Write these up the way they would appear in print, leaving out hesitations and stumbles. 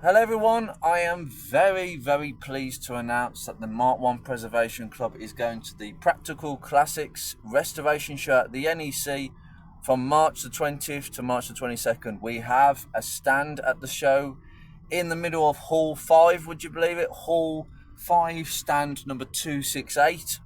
Hello everyone, I am very pleased to announce that the Mark 1 Preservation Club is going to the Practical Classics Restoration Show at the NEC from March the 20th to March the 22nd. We have a stand at the show in the middle of Hall 5, would you believe it? Hall 5, stand number 268.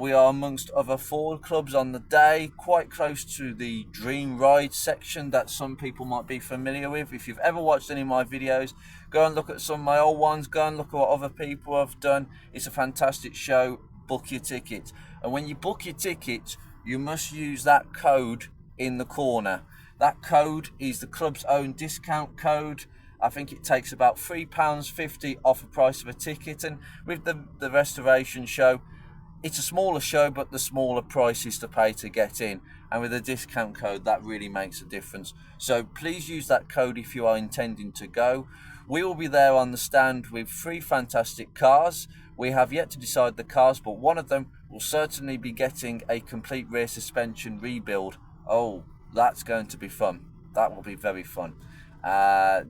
We are amongst other Ford clubs on the day, quite close to the Dream Ride section that some people might be familiar with. If you've ever watched any of my videos, go and look at some of my old ones, go and look at what other people have done. It's a fantastic show. Book your ticket. And when you book your ticket, you must use that code in the corner. That code is the club's own discount code. I think it takes about £3.50 off the price of a ticket. And with the restoration show, it's a smaller show, but the smaller prices to pay to get in. And with a discount code, that really makes a difference. So please use that code if you are intending to go. We will be there on the stand with 3 fantastic cars. We have yet to decide the cars, but one of them will certainly be getting a complete rear suspension rebuild. Oh, that's going to be fun. That will be very fun. A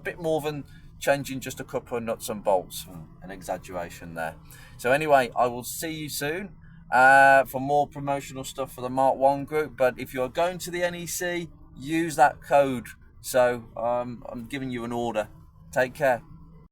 bit more than changing just a couple of nuts and bolts. An exaggeration there. So anyway, I will see you soon for more promotional stuff for the Mark 1 group. But if you're going to the NEC, use that code. So I'm giving you an order. Take care.